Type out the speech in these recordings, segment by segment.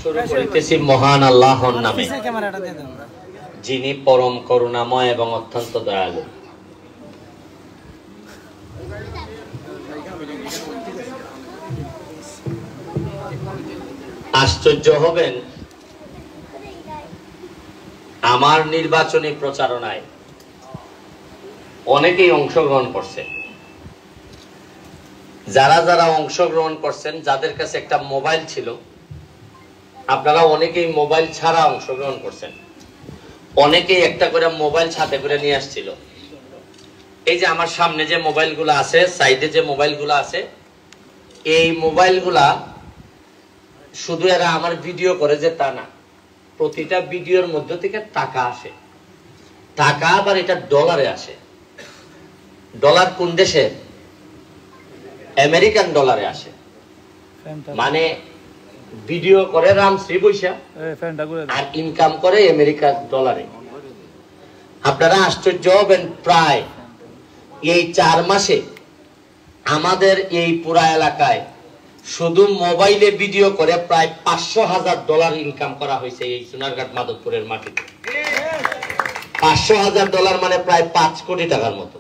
শুরু করিতেছি মহান আল্লাহর নামে, যিনি পরম করুণাময় এবং অত্যন্ত দয়ালু। আশ্চর্য হবেন, আমার নির্বাচনী প্রচারণায় অনেকেই অংশগ্রহণ করছে। যারা যারা অংশগ্রহণ করছেন, যাদের কাছে একটা মোবাইল ছিল, আপনারা অনেকেই মোবাইল ছাড়া অংশগ্রহণ করছেন। অনেকেই একটা করে মোবাইল সাথে করে নিয়ে আসছিল। এই যে আমার সামনে যে মোবাইলগুলো আছে, সাইডে যে মোবাইলগুলো আছে, এই মোবাইলগুলা শুধু এরা আমার ভিডিও করে যে তা না, প্রতিটা ভিডিওর মধ্য থেকে টাকা আসে। টাকা আবার এটা ডলারে আসে। ডলার কোন দেশে? আমেরিকান ডলারে আসে। মানে ভিডিও করে রামশ্রী পয়সা আর ইনকাম করে আমেরিকার ডলারে। আপনারা আশ্চর্য হবেন, প্রায় এই 4 মাসে আমাদের এই পুরা এলাকায় শুধু মোবাইলে ভিডিও করে প্রায় $500,000 ইনকাম করা হয়েছে এই সোনারঘাট মাধবপুরের মাটিতে। $500,000 মানে প্রায় 5 কোটি টাকার মতো।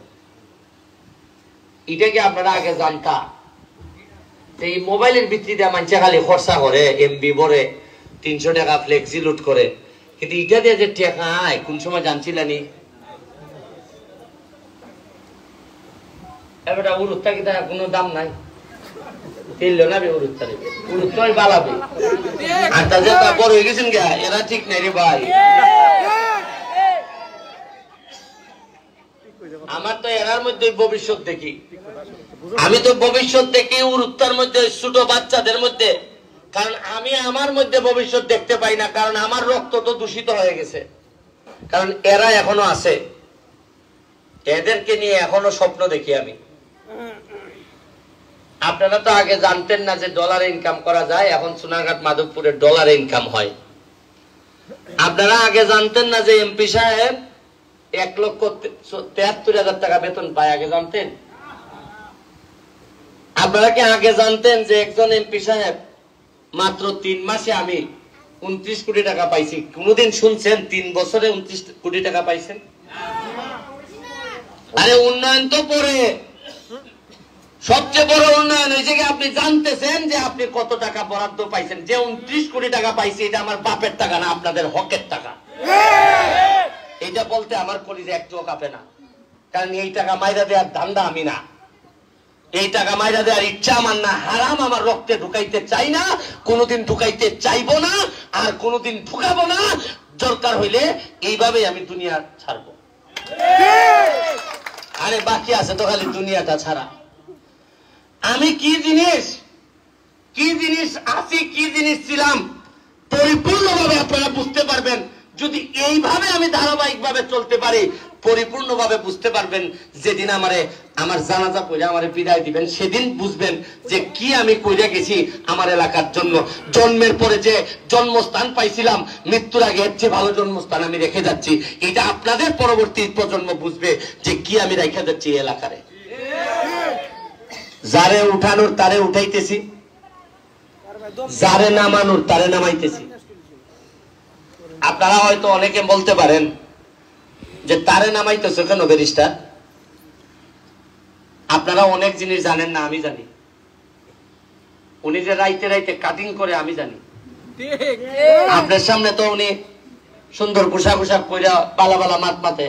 এটা কি আপনারা আগে জানতা? এই মোবাইলের ভিত্তিতে মানুষ খালি খরচা করে, এমবি ভরে, 300 টাকা ফ্লেক্সি লুট করে, কিন্তু এটা দিয়ে যে টাকা আয় কোন সময় জানছিলানি? এবারে উরুত্তা কি তার কোনো দাম নাই? তেল না বে উরুত্তা রে, উরুত্তাই বালাবে। আর তাদের তা বড় হয়ে গেছেন গা, এরা ঠিক নাই রে ভাই। আমার তো এরার মধ্যে ভবিষ্যৎ দেখি। আমি তো ভবিষ্যৎ দেখি উত্তর মধ্যে, ছোট বাচ্চাদের মধ্যে। কারণ আমি আমার মধ্যে ভবিষ্যৎ দেখতে পাই না, কারণ আমার রক্ত তো দূষিত হয়ে গেছে। কারণ এরা এখনো আছে, এদেরকে নিয়ে এখনো স্বপ্ন দেখি আমি। আপনারা তো আগে জানতেন না যে ডলারে ইনকাম করা যায়, এখন সোনারঘাট মাধবপুরে ডলারে ইনকাম হয়। আপনারা আগে জানতেন না যে এমপি সাহেব 1,73,000 টাকা বেতন পায়, আগে জানতেন? আপনারা কি আগে জানতেন যে একজন এমপি সাহেব মাত্র 3 মাসে আমি 29 কোটি টাকা পাইছি? কোনদিন শুনছেন 3 বছরে 29 কোটি টাকা পাইছেন? আরে উন্নয়ন তো পরে, সবচেয়ে বড় উন্নয়ন হয়েছে কি আপনি জানতেছেন যে আপনি কত টাকা বরাদ্দ পাইছেন। যে 29 কোটি টাকা পাইছি, এটা আমার বাপের টাকা না, আপনাদের হকের টাকা। এটা বলতে আমার কলিজা একটুও কাঁপে না, কারণ এই টাকা মাইরা দেওয়ার ধান্দা আমি না, এই টাকা মাইরা দেওয়ার ইচ্ছা আমার না। হারাম আমার রক্তে ঢুকাইতে চাই না, কোনোদিন ঢুকাইতে চাইবো না, আর কোনোদিন ঢুকাবো না। দরকার হইলে এইভাবে আমি দুনিয়া ছাড়বো। আরে বাকি আছে তো খালি দুনিয়াটা ছাড়া। আমি কি জিনিস আছি, কি জিনিস ছিলাম, পরিপূর্ণভাবে আপনারা বুঝতে পারবেন যদি এইভাবে আমি ধারাবাহিক ভাবে চলতে পারি। পরিপূর্ণভাবে বুঝতে পারবেন যেদিন আমার জানাজা পড়ে আমারে বিদায় দিবেন, সেদিন বুঝবেন যে কি আমি কইরা গেছি আমার এলাকার জন্য। জন্মের পরে যে জন্মস্থান পাইছিলাম, মৃত্যুর আগে এর চেয়ে ভালো জন্মস্থান আমি রেখে যাচ্ছি। এটা আপনাদের পরবর্তী প্রজন্ম বুঝবে যে কি আমি রেখে যাচ্ছি এলাকারে। যারে উঠানোর তারে উঠাইতেছি, যারে নামানোর তারে নামাইতেছি। আপনারা হয়তো অনেকে বলতে পারেন যে তারে নামাইতেছে কেন ব্যারিস্টার? আপনারা অনেক জিনিস জানেন না, আমি জানি। উনি যে রাইতে রাইতে কাটিং করে আমি জানি। আপনার সামনে তো উনি সুন্দর পোশাক পরে বালা বালা মাত মাতে,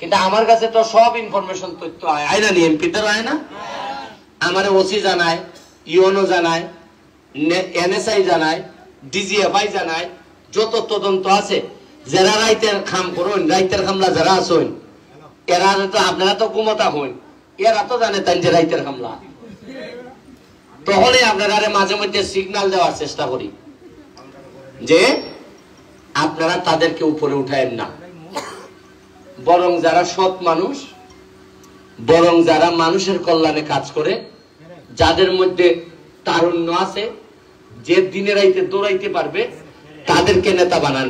কিন্তু আমার কাছে তো সব ইনফরমেশন তথ্য আয় না, এমপিদের আয় না। আমার ওসি জানায়, ইউএনও জানায়, এনএসআই জানায়, ডিজিএফআই জানায়, যত তদন্ত আছে। যারা রাইতের খাম করুন, রাইতের খামলা যারা আসুন, এরা তো আপনারা তো কুমতা হন, এরা তো জানে তাই যে রাইতের খামলা। তখনই আপনারা মাঝে মধ্যে সিগন্যাল দেওয়ার চেষ্টা করি যে আপনারা তাদেরকে উপরে উঠায়েন না, বরং যারা সৎ মানুষ, বরং যারা মানুষের কল্যাণে কাজ করে, যাদের মধ্যে তারুণ্য আছে, যে দিনে রাইতে দৌড়াইতে পারবে, তাদেরকে নেতা বানান।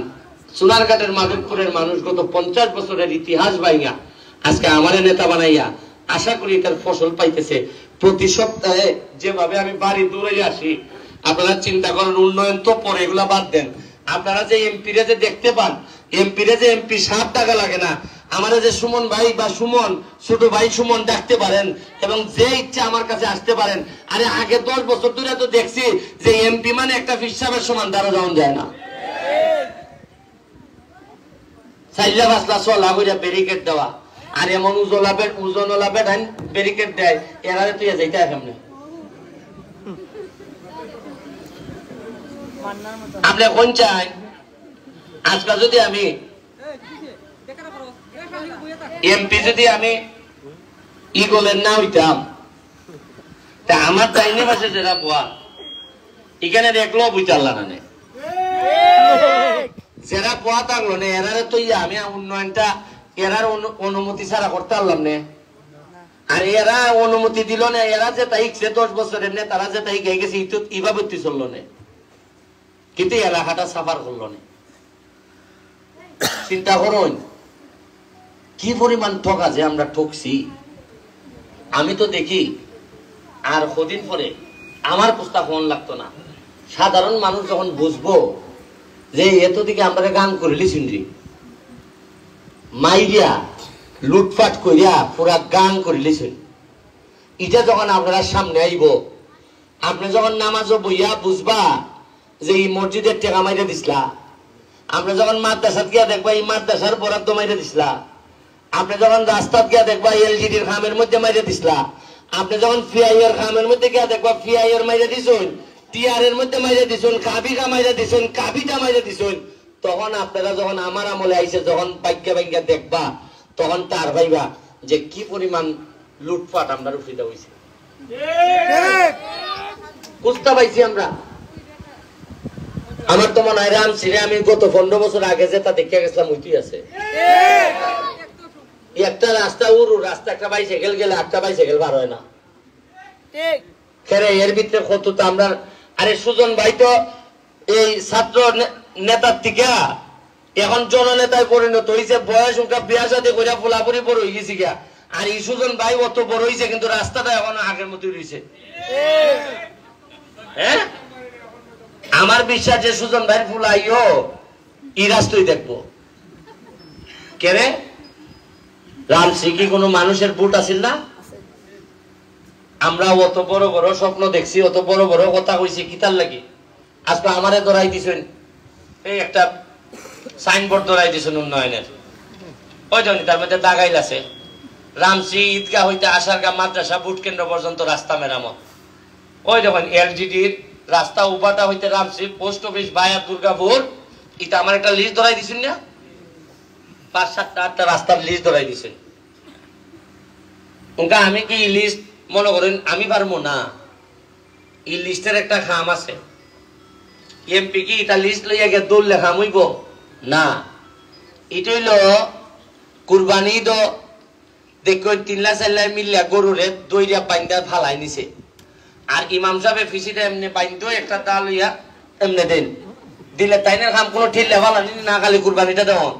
সোনারঘাটের মাধবপুরের মানুষ গত 50 বছরের ইতিহাস ভাইয়া আজকে আমারে নেতা বানাইয়া আশা করি এটার ফসল পাইতেছে। প্রতি সপ্তাহে যেভাবে আমি বাড়ি দূরে আসি, আপনারা চিন্তা করেন উন্নয়ন তো পরে, এগুলা বাদ দেন। আপনারা যে এমপিরে যে দেখতে পান, এমপিরে যে এমপি 7 টাকা লাগে না, আমাদের যে সুমন ভাই বা সুমন ছোট ভাই সুমন দেখতে পারেন এবং যে ইচ্ছা আমার কাছে আসতে পারেন। আরে আগে 10 বছর ধরে তো দেখছি যে এমপি মানে একটা ফিসাবের সমান দ্বারা যাওয়া যায় না। সাইলা বাসলা চলা হইয়া ব্যারিকেড দেওয়া, আর এমন ওজনওয়ালা বেটাইন ব্যারিকেড দেয়, এরারে তুই যাইতে কেমনে? আপনি কোন চাই? আজকাল যদি আমি এমপি যদি আমি ইগলের না হইতাম, তা আমার চাইনি মাসে যেটা পোয়া এখানে দেখলো বুঝাল্লা না, যারা পোয়া থাকলো না এরারে তো আমি উন্নয়নটা এরার অনুমতি ছাড়া করতে পারলাম না। আর এরা অনুমতি দিল না, এরা যে তাই 10 বছরের নে তারা যে তাই গাই গেছে এইভাবে চললো না, কিন্তু এলাকাটা সাফার করলো না। চিন্তা করুন কি পরিমাণ ঠকা যে আমরা ঠকছি। আমি তো দেখি আর কদিন পরে আমার প্রস্তাব ফোন লাগতো না, সাধারণ মানুষ যখন বুঝবো যে এত দিকে আমরা গান করিলি শুনছি মাইরিয়া লুটপাট করিয়া পুরা গান করিলিছেন, এটা যখন আপনারা সামনে আইব, আপনি যখন নামাজও বইয়া বুঝবা যে এই মসজিদের টেকা মাইরে দিসলা, আপনি যখন মাদ্রাসাত গিয়া দেখবা এই মাদ্রাসার বরাদ্দ মাইরে দিসলা, আপনি যখন রাস্তাত গিয়া দেখবা এলজিডির খামের মধ্যে মাইরে দিসলা, আপনি যখন ফিআইআর খামের মধ্যে গিয়া দেখবা ফিআইআর মাইরে দিছুন, টিআর এর মধ্যে মাইরে দিছুন, কাবিকা মাইরে দিছুন, কাবিটা মাইরে দিছুন, তখন আপনারা যখন আমার আমলে আইসে যখন বাইকা দেখবা, তখন তার ভাইবা যে কি পরিমাণ লুটপাট আমরা উঠিতে হইছে, বুঝতে পাইছি আমরা। আমার তো মনে হয় রামসিরে আমি গত 15 বছর আগে যে তা দেখে গেছিলাম ওইটি আছে। একটা রাস্তা রাস্তা একটা বাইসাইকেল গেলে 8টা বাইসাইকেল বার হয় না, এর ভিতরে কত তো আমরা। আরে সুজন ভাই তো এই ছাত্র নেতার থেকে এখন জননেতায় পরিণত হয়েছে, বয়স উনকা বিয়া সাথে করে ফুলাপুরি বড় হয়ে গেছি গিয়া। আর এই সুজন ভাই অত বড় হয়েছে কিন্তু রাস্তাটা এখন আগের মতোই রয়েছে। হ্যাঁ, আমার বিশ্বাস যে সুজন ভাই ফুলাইও এই রাস্তাই দেখবো। কেরে রামসি কি কোনো মানুষের বুট আছিল না? আমরা অত বড় বড় স্বপ্ন দেখছি, অত বড় বড় কথা কইছি, কিতার লাগি আজকে আমারে ধরাই দিছেন এই একটা সাইনবোর্ড ধরাই দিছেন উন্নয়নের, ওই জন্য তার মধ্যে দাগাইল আছে রামসি ঈদগাহ হইতে আশারগাঁ মাদ্রাসা বুট কেন্দ্র পর্যন্ত রাস্তা মেরামত। ওই যখন এলজিডির রাস্তা উপাটা হইতে রামসি পোস্ট অফিস বায়া দুর্গাপুর, এটা আমার একটা লিস্ট ধরাই দিছেন না, 5, 7, 8টা রাস্তার লিস্ট ধরাই দিছেন। ওটা আমি কি লিস্ট মনে করেন আমি পারবো না? এই লিস্টের একটা খাম আছে, এমপি কি এটা লিস্ট লইয়া গিয়ে দৌড়লে খাম হইব না। এটা হইল কুরবানি তো দেখো 3-4 মিলিয়া গরুরে দইরা বাইন্দা ফালাই নিছে, আর ইমাম সাহেব ফিসিটা এমনি বাইন্দো একটা ডাল লইয়া এমনি দেন দিলে তাইনের খাম কোনো ঠিল্লে ফালানি না, খালি কুরবানিটা দেওয়া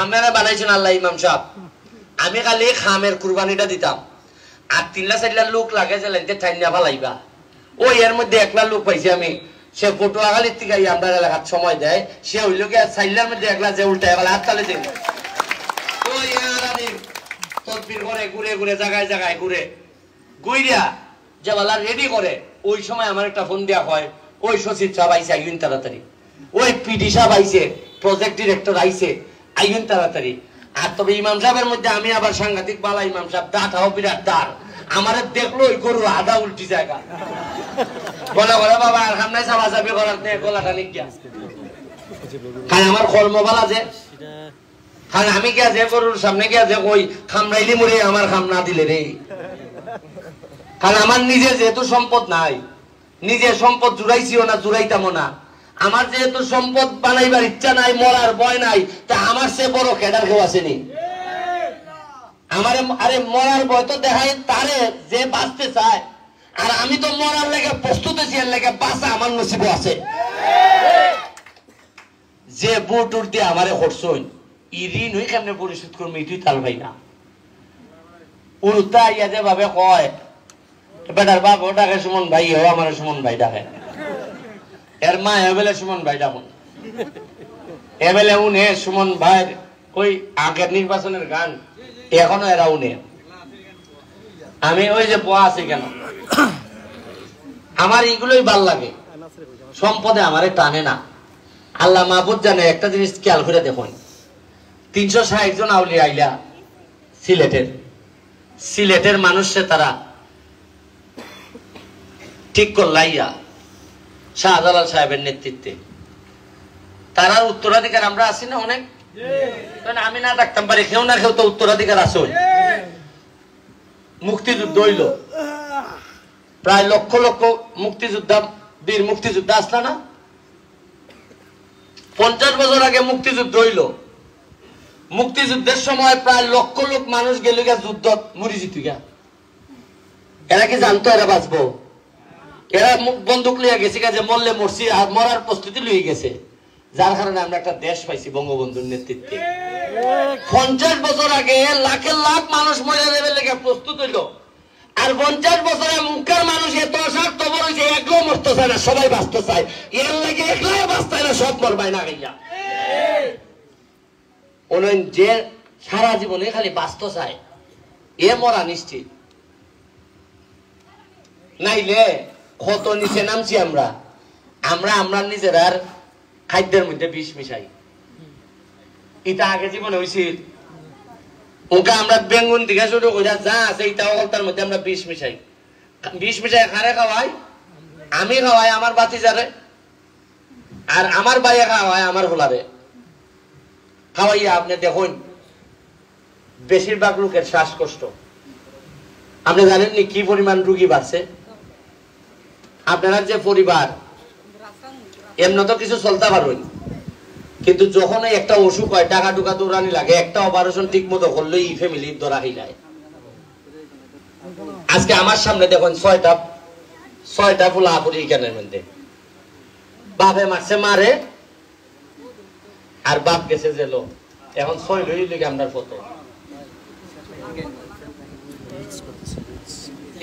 আমরা বানাইছেন আল্লাহ ইমাম সাহেব। আমি খালি খামের কুরবানিটা দিতাম, আর 3-4 লোক লাগে যে লাইনতে ঠাইনা ফালাইবা, ওই এর মধ্যে 1 লাখ লোক পাইছি আমি। সে পটুয়াখালীর থেকে আমরা এলাকার সময় দেয়, সে হইল গিয়ে 4 মধ্যে 1 লাখ যে উল্টায় গেল হাত তালে দিন ওই তদবির করে ঘুরে ঘুরে জায়গায় জায়গায় ঘুরে গুইরা যে বলা রেডি করে। ওই সময় আমার একটা ফোন দেওয়া হয়, ওই সচিব সাহেব আইসে আইন তাড়াতাড়ি, ওই পিডি সাহেব আইসে, প্রজেক্ট ডিরেক্টর আইসে আইন তাড়াতাড়ি। আর তবে ইমাম সাহেবের মধ্যে আমি আবার সাংঘাতিক বালা ইমাম সাহেব, দাঁড়াও বিরাট দাঁড়, আমার দেখলো ওই গরুর আধা উল্টি জায়গা বলে বলে বাবা আর খাম নাই চাপা চাপি করার গলাটা নিকিয়া খান আমার কর্মবালা যে খান আমি গিয়া যে গরুর সামনে গিয়া যে ওই খামড়াইলি মুড়ে আমার খাম না দিলে রে। কারণ আমার নিজে যেহেতু সম্পদ নাই, নিজের সম্পদ জুড়াইছিও না জুড়াইতামও না, আমার যেহেতু সম্পদ বানাইবার ইচ্ছা নাই, মরার ভয় নাই, তা আমার সে বড় কেডার কেউ আসেনি। আমার আরে মরার ভয় তো দেখাই তারে যে বাঁচতে চায়, আর আমি তো মরার লেগে প্রস্তুত আছি, এর লেগে বাঁচা আমার নসিব আছে। যে বুট উঠ দিয়ে আমারে করছই ই ঋণ হই কেমনে পরিশোধ করবো এটাই তাল ভাই না। উল্টা ইয়া যে ভাবে কয় বেটার বাপ ও ডাকে সুমন ভাই, ও আমার সুমন ভাই ডাকে, এর মা এবেলে সুমন ভাই ডাকুন, এবেলে উনে সুমন ভাই ওই আগের নির্বাচনের গান এখনো এরা উনে। আমি ওই যে পোয়া আছি কেন, আমার এগুলোই ভাল লাগে, সম্পদে আমারে টানে না। আল্লাহ মাহবুব জানে একটা জিনিস খেয়াল করে দেখুন, 360 জন আউলিয়া আইলা সিলেটের মানুষে তারা ঠিক করলাইয়া শাহজালাল সাহেবের নেতৃত্বে, তারা উত্তরাধিকার আমরা আছি না অনেক, আমি না থাকতাম পারি, কেউ না কেউ তো উত্তরাধিকার আছে। মুক্তিযুদ্ধ হইল, প্রায় লক্ষ লক্ষ মুক্তিযোদ্ধা, বীর মুক্তিযোদ্ধা আসলা না, 50 বছর আগে মুক্তিযুদ্ধ হইল। মুক্তিযুদ্ধের সময় প্রায় লক্ষ লোক মানুষ গেল গা যুদ্ধ, মরি জিত গা। এরা কি জানতো এরা বাঁচবো? এরা বন্দুক লিয়ে গেছে যে মরলে মরছি, আর মরার প্রস্তুতি লইয়ে গেছে, যার কারণে আমরা একটা দেশ পাইছি বঙ্গবন্ধুর নেতৃত্বে। 50 বছর আগে লাখের লাখ মানুষ মরে যাবে লেগে প্রস্তুত হইল, আর 50 বছরে মুখের মানুষ এত স্বার্থপর হয়েছে, একলাও মরতে চায় না, সবাই বাঁচতে চায়, এর লাগে একলাই বাঁচতে না, সব মরবাই না গাইয়া। যে সারা জীবনে খালি বাঁচতে চায় এ মরা নিশ্চিত, নাইলে কত নিচে নামছি আমরা। আমরা নিজের খাদ্যের মধ্যে বিষ মিশাই, এটা আগে জীবনে হয়েছিল। ওকে আমরা বেঙ্গুন দিকে শুরু করে যা আছে এটা তার মধ্যে আমরা বিষ মিশাই। বিষ মিশাই খারে খাওয়াই, আমি খাওয়াই আমার বাতিজারে, আর আমার বাইরে খাওয়াই আমার হোলারে। খাওয়াইয়া আপনি দেখুন বেশিরভাগ লোকের শ্বাসকষ্ট, আপনি জানেননি কি পরিমাণ রোগী বাড়ছে। আপনারা যে পরিবার এমন তো কিছু চলতে পারবেন, কিন্তু যখন একটা অসুখ হয় টাকা টুকা দৌড়ানি লাগে, একটা অপারেশন ঠিক মতো করলে এই ফ্যামিলি ধরা যায়। আজকে আমার সামনে দেখুন 6টা ফুলা আপুরি এখানের মধ্যে, বাপে মারছে মারে, আর বাপ গেছে জেল, এখন 6 লই লিখে আমরা ফটো।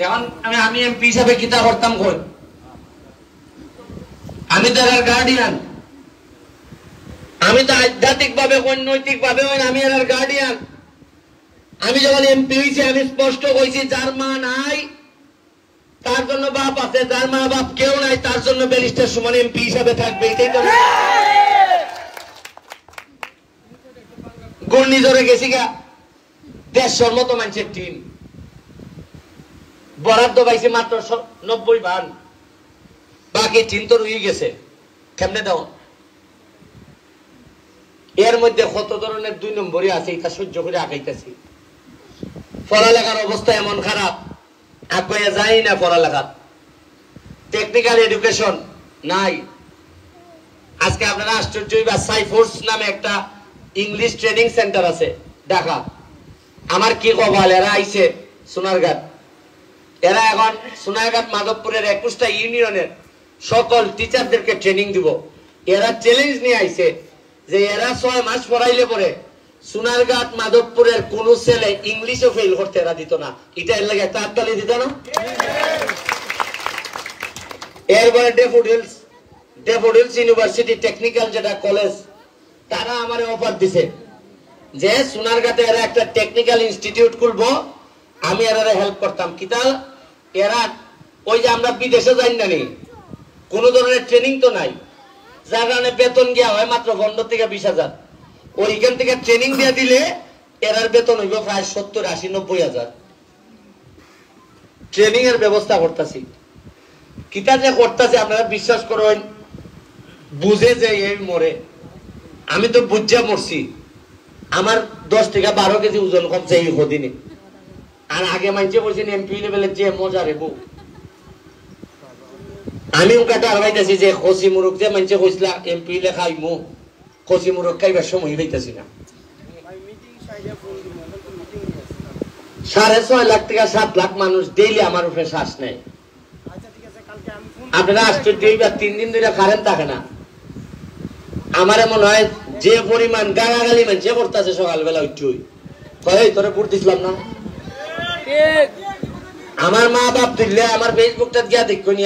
এখন আমি এমপি হিসাবে কিতা করতাম, কই আমি তো এর গার্ডিয়ান, আমি তো আধ্যাত্মিক ভাবে নৈতিক ভাবে আমি এর গার্ডিয়ান। আমি যখন এমপি হয়েছি আমি স্পষ্ট কইছি, যার মা নাই তার জন্য বাপ আছে, যার মা বাপ কেউ নাই তার জন্য ব্যারিস্টার সুমন এমপি হিসাবে থাকবে। এটাই তো ঘূর্ণিঝড়ে গেছি গা 150 মতো মানুষের টিম, বরাদ্দ পাইছে মাত্র 90 ভান, বাকি টিম তো রয়ে গেছে। কেমনে দাও? এর মধ্যে কত ধরনের 2 নম্বরই আছে, এটা সহ্য করে আগাইতেছি। পড়ালেখার অবস্থা এমন খারাপ, আগাইয়া যায় না পড়ালেখা, টেকনিক্যাল এডুকেশন নাই। আজকে আপনারা আশ্চর্য হইবা, সাইফোর্স নামে একটা ইংলিশ ট্রেনিং সেন্টার আছে ঢাকা। আমার কি কপাল, এরা আইছে সোনারঘাট, এরা এখন সোনারঘাট মাধবপুরের 21টা ইউনিয়নের সকল টিচারদেরকে ট্রেনিং দিব। এরা চ্যালেঞ্জ নিয়ে আইছে যে এরা 6 মাস পড়াইলে পরে সোনারঘাট মাধবপুরের কোন ছেলে ইংলিশও ফেল করতে এরা দিত না। এটা এর লাগে তাৎকালি দিত না। এরপরে ডেফোডিলস ইউনিভার্সিটি টেকনিক্যাল যেটা কলেজ, তারা আমারে অফার দিছে যে সোনারঘাটে এরা একটা টেকনিক্যাল ইনস্টিটিউট খুলবো, আমি এরা হেল্প করতাম। কিতা এরা ওই যে আমরা বিদেশে যাই না, কোন ধরনের ট্রেনিং তো নাই, যার কারণে বেতন গিয়া হয় মাত্র 15 থেকে 20,000। ওইখান থেকে ট্রেনিং দিয়ে দিলে এরার বেতন হইব প্রায় 70, 80, 90,000। ট্রেনিং এর ব্যবস্থা করতেছি, কিতা যে করতেছে আপনারা বিশ্বাস করেন, বুঝে যে এই মরে, আমি তো বুঝা মরছি। আমার 10 থেকে 12 কেজি ওজন কমছে এই কদিনে। আর আগে মানছে বলছেন এমপি লেভেলের যে মজা রে বউ, আমি ওটা আরবাইতেছি যে খসি মুরুখ যে মানছে কইছিলা এমপি লেখাইমু, খসি মুরুখ খাইবার সময় পাইতেছি না। 6.5 লাখ থেকে 7 লাখ মানুষ ডেইলি আমার উপরে শ্বাস নেয়। আপনারা আশ্চর্য হইবা, 3 দিন ধরে কারেন্ট থাকে না। আমার মনে হয় যে পরিমাণ গালাগালি মানছে করতেছে সকালবেলা উঠুই, কই তোরে ভোট দিছিলাম না, আমার মা বাপ দিলে আমার ফেসবুকটা গিয়া দেখো নি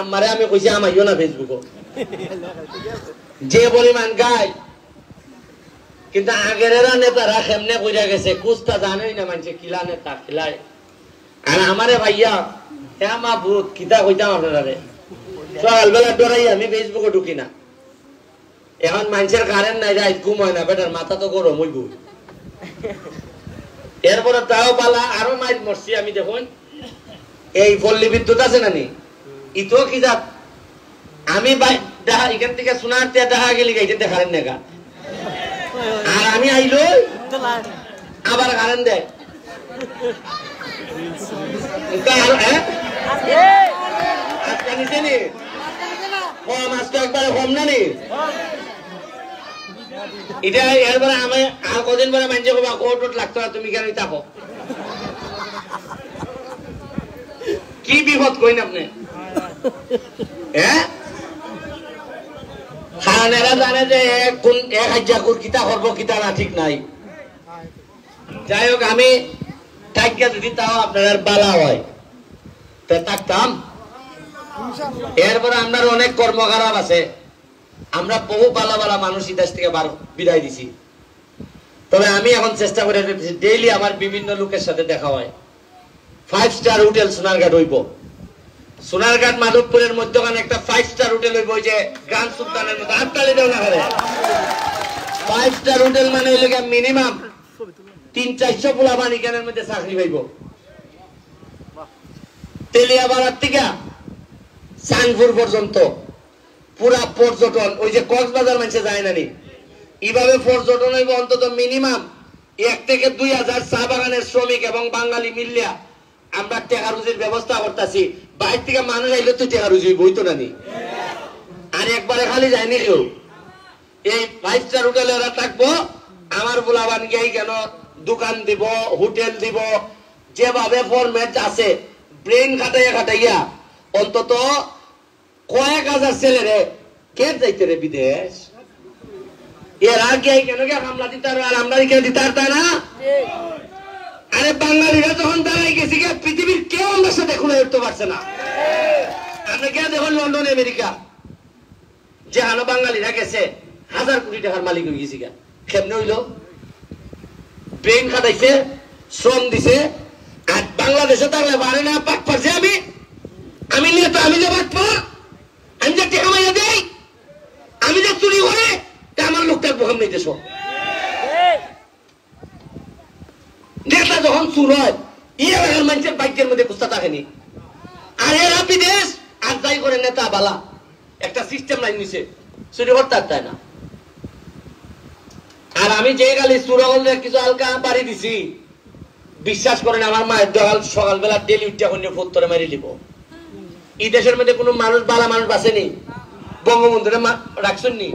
আমারে আমি কইছি আমাইও না ফেসবুক যে পরিমাণ গায় কিন্তু আগের নেতারা কেমনে কইরা গেছে কুস্তা জানেই না মানুষে কিলা নেতা খিলায় আর আমারে ভাইয়া হ্যাঁ মা ভূত কিতা কইতাম আপনারা সকালবেলা ডরাই আমি ফেসবুকে ঢুকি না এখন মানুষের কারেন্ট নাই রাত ঘুম হয় না বেটার মাথা তো গরম হইব এরপরে তাও পালা আরো মাইল মরছি আমি দেখুন এই পল্লী বিদ্যুৎ আছে না নি ইতো কি যাত আমি দেখা এখান থেকে শোনার দেখা গেলি গাইতে দেখারেন না আর আমি আইলো আবার কারেন্ট দেয় একবারে কম না নি এটা এরপরে আমি আর কদিন পরে মানছে কোর্ট লাগতো না তুমি কেন থাকো কি বিপদ কইন আপনি হ্যাঁ কারণ এরা জানে যে কোন এক হাজার কিতা করবো কিতা না ঠিক নাই যাই হোক আমি থাকিয়া যদি তাও আপনার বালা হয় তা থাকতাম এরপরে আপনার অনেক কর্ম খারাপ আছে আমরা বহু বালা বালা মানুষ দেশ থেকে বিদায় দিছি তবে আমি এখন চেষ্টা করে ডেইলি আমার বিভিন্ন লোকের সাথে দেখা হয় 5 স্টার হোটেল সোনারঘাট হইব সোনারঘাট মাধবপুরের মধ্যখানে একটা 5 স্টার হোটেল হইব ওই যে গান সুলতানের মধ্যে আটটালি দেও না করে 5 স্টার হোটেল মানে হইল মিনিমাম 300-400 পোলা বাড়ি কেনের মধ্যে চাকরি পাইব তেলিয়াবাড়ার থেকে সানপুর পর্যন্ত পুরা পর্যটন ওই যে কক্সবাজার মানুষে যায় না নি এইভাবে পর্যটন হইব অন্তত মিনিমাম 1 থেকে 2000 চা বাগানের শ্রমিক এবং বাঙালি মিলিয়া আমরা টাকা রুজির ব্যবস্থা করতেছি বাইরে থেকে মানুষ আইলে তো টাকা রুজি বইতো না নি আর একবারে খালি যায়নি কেউ এই 5 স্টার হোটেলে ওরা থাকবো আমার পোলাবান গিয়ে কেন দোকান দিব হোটেল দিব যেভাবে ফরম্যাট আছে ব্রেন খাটাইয়া অন্তত কয়েক হাজার ছেলেরে কে যাইতে রে বিদেশ এর আগে কেন কে হামলা দিতার আর আমরা কে দিতার তা না আরে বাঙালিরা যখন দাঁড়াই গেছি পৃথিবীর কেউ আমরা সাথে খুলে উঠতে পারছে না আপনি কে দেখুন লন্ডন আমেরিকা যে হানো বাঙালিরা গেছে 1000 কোটি টাকার মালিক হয়ে গেছি কেমনে হইল ব্রেন খাটাইছে শ্রম দিছে আর বাংলাদেশে থাকলে পারে না পাক পারছে আমি নিয়ে তো আমি যে বাঁচবো আমি যে টেকা মাইয়া দেই আমি যে চুরি করে আমার লোকটার বোকাম নেই দেশ নেতা যখন চুর হয় এলাকার মানুষের বাইকের মধ্যে কুস্তা থাকেনি আর এরা বিদেশ আর যাই করে নেতা বালা একটা সিস্টেম লাইন নিছে চুরি করতে চায় না আর আমি যে গালি চুরাগলে কিছু হালকা বাড়ি দিছি বিশ্বাস করেন আমার মায়ের দোকাল সকালবেলা ডেলি উঠে এখন ফোত্তরে মারি দিব এই দেশের মধ্যে কোন মানুষ বালা মানুষ বাঁচেনি বঙ্গবন্ধুরে রাখছেন নি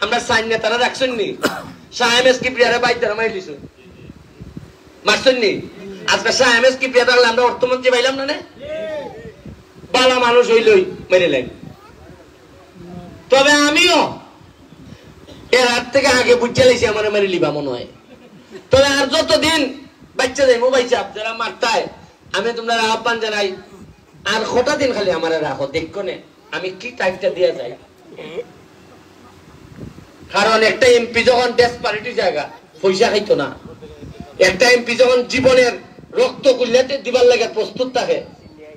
আমরা সাইন নেতারা রাখছেন নি শাহেমেস কি প্রিয়ারে বাইদারা মারি দিছ মারছেন নি আজকে শাহেমেস কি প্রিয়া থাকলে আমরা অর্থমন্ত্রী পাইলাম না বালা মানুষ হইলই মেরে লেন তবে আমিও এর হাত থেকে আগে বুঝে লাইছি আমার মেরে লিবা মনে হয় তবে আর যতদিন বাচ্চা যাই মোবাইল চাপ যারা মারতায় আমি তোমরা আহ্বান জানাই আর কটা দিন খালি আমার রাখো দেখো নে আমি কি টাইপটা দিয়া যাই কারণ একটা এমপি যখন ডেসপারিটি জায়গা পয়সা খাইতো না একটা এমপি যখন জীবনের রক্ত কুল্লাতে দিবার লাগে প্রস্তুত থাকে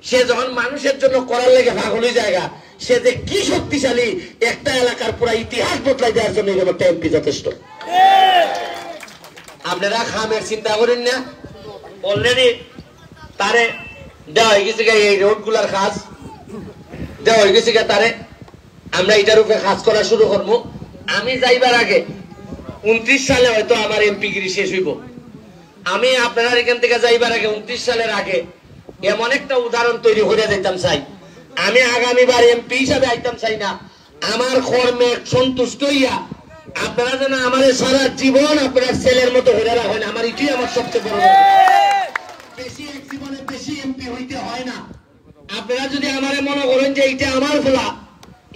সে যখন মানুষের জন্য করার লাগে ভাগলি জায়গা সে যে কি শক্তিশালী একটা এলাকার পুরো ইতিহাস বদলাই দেওয়ার জন্য একটা এমপি যথেষ্ট আপনারা খামের চিন্তা করেন না অলরেডি তারে দেওয়া হয়ে গেছে এই রোড গুলার কাজ দেওয়া হয়ে গেছে তারে আমরা এটার উপরে কাজ করা শুরু করবো আমি যাইবার আগে 29 সালে হয়তো আমার এমপিগিরি শেষ হইব আমি আপনারা এখান থেকে যাইবার আগে 29 সালের আগে এমন একটা উদাহরণ তৈরি করে দিতাম চাই আমি আগামীবার এমপি হিসাবে আইতাম চাই না আমার কর্মে সন্তুষ্ট হইয়া আপনারা যেন আমার সারা জীবন আপনার ছেলের মতো হয়ে রাখেন আমার এটাই আমার সবচেয়ে বড় বেশি এক জীবনে বেশি এমপি হইতে হয় না আপনারা যদি আমারে মনে করেন যে এটা আমার ফলা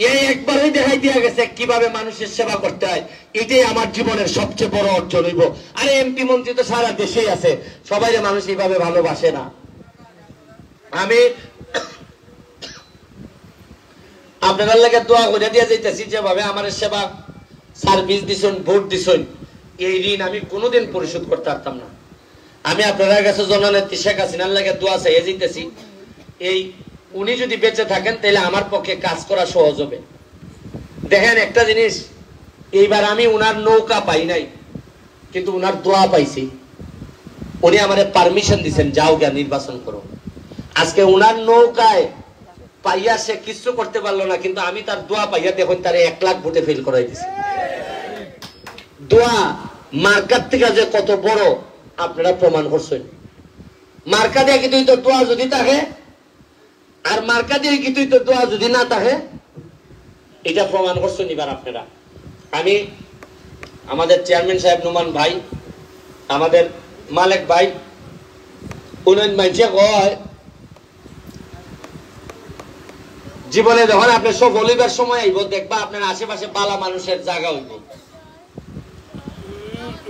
এই একবারই দেখাই দিয়া গেছে কিভাবে মানুষের সেবা করতে হয়। এটাই আমার জীবনের সবচেয়ে বড় অর্জন হইব। আরে এমপি মন্ত্রী তো সারা দেশেই আছে, সবাই মানুষ এইভাবে ভালোবাসে না। আমি আপনাদের লাগে দোয়া করে দিয়ে যাইতেছি, যেভাবে আমার সেবা সার্ভিস দিছেন, ভোট দিছেন, এই ঋণ আমি কোনোদিন পরিশোধ করতে পারতাম না। আমি আপনাদের কাছে জননেত্রী শেখ হাসিনার লাগে দোয়া চাইয়ে যাইতেছি, এই উনি যদি বেঁচে থাকেন তাহলে আমার পক্ষে কাজ করা সহজ হবে। দেখেন একটা জিনিস, এইবার আমি উনার নৌকা পাই নাই, কিন্তু উনার দোয়া পাইছি। উনি আমারে পারমিশন দিচ্ছেন, যাও গিয়া নির্বাচন করো। আজকে উনার নৌকায় পাইয়া সে কিছু করতে পারলো না, কিন্তু আমি তার দোয়া পাইয়া দেখুন তারে 1 লাখ ভোটে ফেল করাই দিছি। দোয়া মার্কার থেকে যে কত বড় আপনারা প্রমাণ করছেন। মার্কা দিয়ে কিন্তু দোয়া যদি থাকে, আর মার্কা দিয়ে কিন্তু দোয়া যদি না থাকে, এটা প্রমাণ করছেন এবার আপনারা। আমি আমাদের চেয়ারম্যান সাহেব নোমান ভাই, আমাদের মালিক ভাই, উন্নয়ন মানুষে কয় জীবনে যখন আপনি সফল হইবার সময় আইব, দেখবা আপনার আশেপাশে বালা মানুষের জায়গা হইব।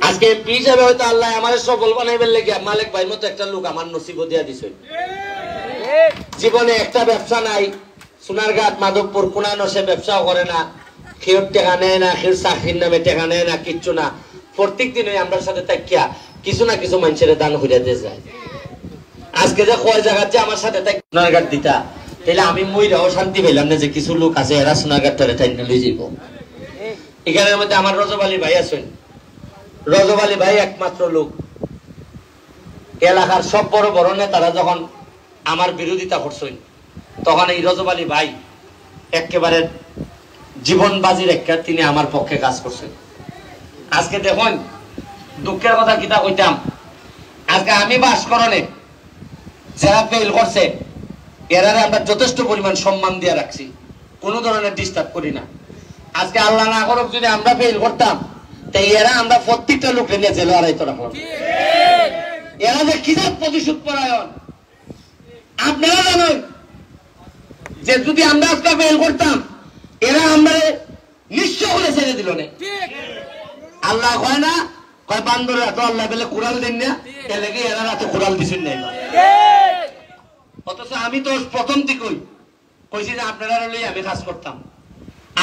আজকে এমপি হিসাবে হয়তো আল্লাহ আমার সফল বানাইবার লেগে মালিক ভাই মতো একটা লোক আমার নসিব দিয়া দিছে। জীবনে একটা ব্যবসা নাই, সোনারঘাট মাধবপুর কোনানো সে ব্যবসাও করে না, খেয়ের টেকা নেয় না, খেয়ের চাকরির নামে টেকা নেয় না, কিচ্ছু না। প্রত্যেক দিনই আমরা সাথে তাকিয়া কিছু না কিছু মানুষের দান হইয়া দিয়ে যায়। আজকে যে কয় জায়গা যে আমার সাথে সোনারঘাট দিতা, তাহলে আমি মইরাও শান্তি পেলাম না যে কিছু লোক আছে এরা সোনারঘাট ধরে তাই লই যাইব। এখানের মধ্যে আমার রজব আলী ভাই আছেন। রজব আলী ভাই একমাত্র লোক, এলাকার সব বড় বড় নেতারা যখন আমার বিরোধিতা করছেন, তখন এই রজব আলী ভাই একেবারে জীবন বাজি রেখে তিনি আমার পক্ষে কাজ করছেন। আজকে দেখুন দুঃখের কথা কিতা কইতাম, আজকে আমি বাসকরণে যারা ফেল করছে এরারে আমরা যথেষ্ট পরিমাণ সম্মান দিয়ে রাখছি, কোনো ধরনের ডিস্টার্ব করি না। আজকে আল্লাহ না করুক যদি আমরা ফেল করতাম, তাই এরা আমরা প্রত্যেকটা লোককে নিয়ে জেলে আড়াইতো রাখলাম। এরা যে কিজাত প্রতিশোধ পরায়ণ, আপনারা জানেন যে যদি আমরা আজকে ফেল করতাম, এরা আমরা নিঃস্ব করে ছেড়ে দিল না। আল্লাহ কয় না, কয় বান্দরে এত আল্লাহ বেলে কুড়াল দেন না, এলে কি এরা রাতে কুড়াল দিছেন না। অথচ আমি তো প্রথম থেকেই কইছি যে আপনারা লই আমি কাজ করতাম।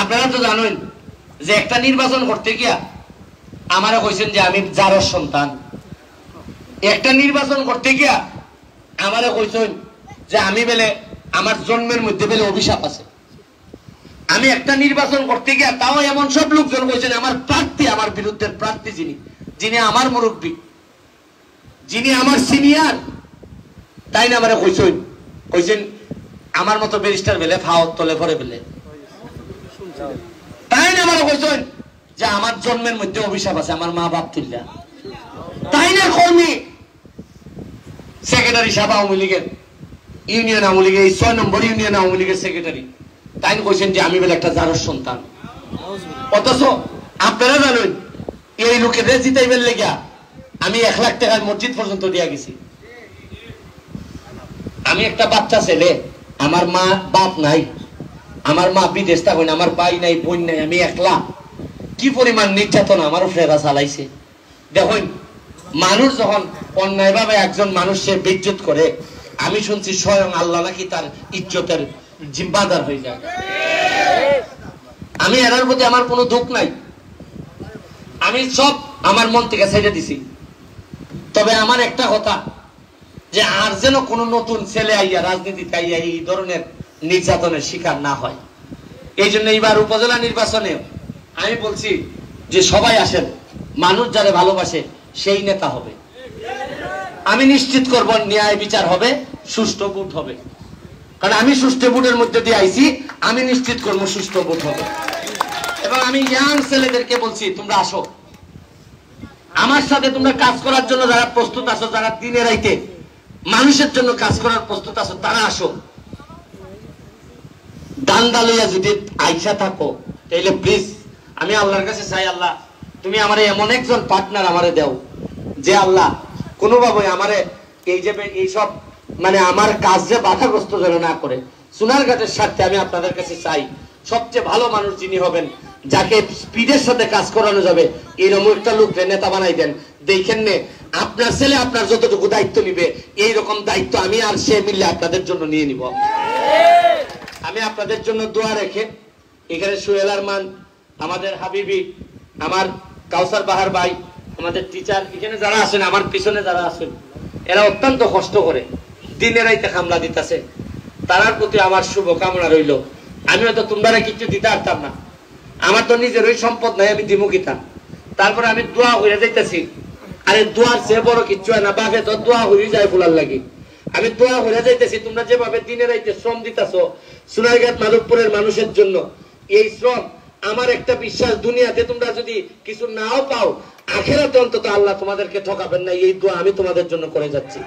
আপনারা তো জানেন যে একটা নির্বাচন করতে গিয়া আমারে কইছেন যে আমি জারর সন্তান। একটা নির্বাচন করতে গিয়া আমারে কইছেন যে আমি বেলে আমার জন্মের মধ্যে বেলে অভিশাপ আছে। আমি একটা নির্বাচন করতে গিয়া তাও এমন সব লোকজন কইছেন আমার প্রার্থী, আমার বিরুদ্ধের প্রার্থী যিনি আমার মুরব্বী, যিনি আমার সিনিয়র, তাই না আমারে কইছেন আমার মতো ব্যারিস্টার বেলে ফাওয়াত তলে পড়ে বেলে, তাই না আমারে কইছেন যে আমার জন্মের মধ্যে অভিশাপ আছে, আমার মা বাপ তুল্লা, তাই না কর্মী সেক্রেটারি সাহেব আওয়ামী লীগের, ইউনিয়ন আওয়ামী লীগের, এই 6 নম্বর ইউনিয়ন আওয়ামী লীগের সেক্রেটারি, তাই কইছেন যে আমি বেলে একটা জারর সন্তান। অথচ আপনারা জানেন এই লোকের জিতাইবেন লেগা আমি 1 লাখ টাকার মসজিদ পর্যন্ত দিয়া গেছি। আমি একটা বাচ্চা ছেলে, আমার মা বাপ নাই, আমার মা বিদেশ থাকেন, আমার ভাই নাই, বোন নাই, আমি একলা। কি পরিমাণ নির্যাতন আমার ফেরা চালাইছে দেখুন। মানুষ যখন অন্যায় ভাবে একজন মানুষকে বেইজ্জত করে, আমি শুনছি স্বয়ং আল্লাহ নাকি তার ইজ্জতের জিম্মাদার হয়ে যায়। আমি এরার প্রতি আমার কোনো দুঃখ নাই, আমি সব আমার মন থেকে ছেড়ে দিছি। তবে আমার একটা কথা, যে আর যেন কোন নতুন ছেলে আইয়া রাজনীতিতে আইয়া এই ধরনের নির্যাতনের শিকার না হয়। এই জন্য এইবার উপজেলা নির্বাচনে আমি বলছি যে সবাই আসেন, মানুষ যারা ভালোবাসে সেই নেতা হবে। আমি নিশ্চিত করব ন্যায় বিচার হবে, সুষ্ঠু ভোট হবে। কারণ আমি সুষ্ঠু ভোটের মধ্যে দিয়ে আইছি, আমি নিশ্চিত করবো সুষ্ঠু ভোট হবে। এবং আমি ইয়াং ছেলেদেরকে বলছি তোমরা আসো আমার সাথে, তোমরা কাজ করার জন্য যারা প্রস্তুত আছো, যারা দিনে রাইতে মানুষের জন্য কাজ করার প্রস্তুত আছো, তারা আসো। দান্দা লইয়া যদি আইসা থাকো তাহলে প্লিজ আমি আল্লাহর কাছে চাই, আল্লাহ তুমি আমারে এমন একজন পার্টনার আমারে দাও, যে আল্লাহ কোনোভাবে আমারে এই যে এইসব মানে আমার কাজ যে বাধাগ্রস্ত যেন না করে। সোনারঘাটের স্বার্থে আমি আপনাদের কাছে চাই সবচেয়ে ভালো মানুষ যিনি হবেন, যাকে স্পিডের সাথে কাজ করানো যাবে, এইরকম একটা লোককে নেতা বানাই দেন। দেখেন নে আপনার ছেলে আপনার যতটুকু দায়িত্ব নিবে, এইরকম দায়িত্ব আমি আর সে মিললে আপনাদের জন্য নিয়ে নিব। আমি আপনাদের জন্য দোয়া রেখে এখানে সোহেল আরমান, আমাদের হাবিবি, আমার কাউসার বাহার ভাই, আমাদের টিচার, এখানে যারা আছেন, আমার পিছনে যারা আছেন, এরা অত্যন্ত কষ্ট করে দিনে রাইতে হামলা দিতেছে, তার প্রতি আমার শুভকামনা রইল। আমি হয়তো তোমরা কিছু দিতে পারতাম না, আমার তো নিজের ওই সম্পদ নাই, আমি দিমু কিতাম। তারপরে আমি দোয়া হয়ে যাইতেছি, আরে দোয়ার চেয়ে বড় কিচ্ছু হয় না, বাপে তো দোয়া হয়ে যায় ফুলার লাগি। আমি দোয়া হয়ে যাইতেছি, তোমরা যেভাবে দিনে রাইতে শ্রম দিতেছো সোনারঘাট মাধবপুরের মানুষের জন্য, এই শ্রম আমার একটা বিশ্বাস, দুনিয়াতে তোমরা যদি কিছু নাও পাও, আখেরাতে অন্তত আল্লাহ তোমাদেরকে ঠকাবেন না, এই দোয়া আমি তোমাদের জন্য করে যাচ্ছি।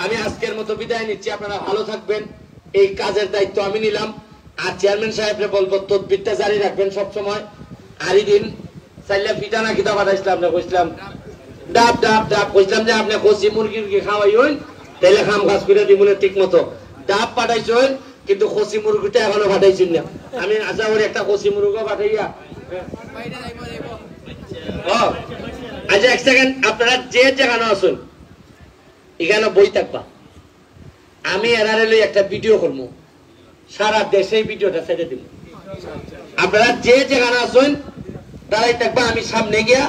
আমি আজকের মতো বিদায় নিচ্ছি, আপনারা ভালো থাকবেন। এই কাজের দায়িত্ব আমি নিলাম, আর চেয়ারম্যান সাহেবকে বলবো তদবিরটা জারি রাখবেন সবসময়। আর এই দিন চাইলে পিঠা না কিতা পাঠাইছিলাম না, কইছিলাম ডাব ডাব ডাব, কইছিলাম যে আপনি কষি মুরগি খাওয়াই হইন, তাইলে খাম কাজ করে দিমুনে ঠিক মতো। ডাব পাঠাইছেন কিন্তু কষি মুরগিটা এখনো পাঠাইছেন না। আমি আশা করি একটা কষি মুরগিও পাঠাইয়া। আচ্ছা এক সেকেন্ড, আপনারা যে যেখানে আছেন এখানে বই থাকবা, আমি এরারে লই একটা ভিডিও করবো, সারা দেশে ভিডিওটা ছেড়ে দিব। আপনারা যে যেখানে আছেন দাঁড়াই থাকবা, আমি সামনে গিয়া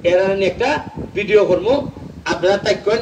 এরারে একটা ভিডিও করবো, আপনারা থাকবেন।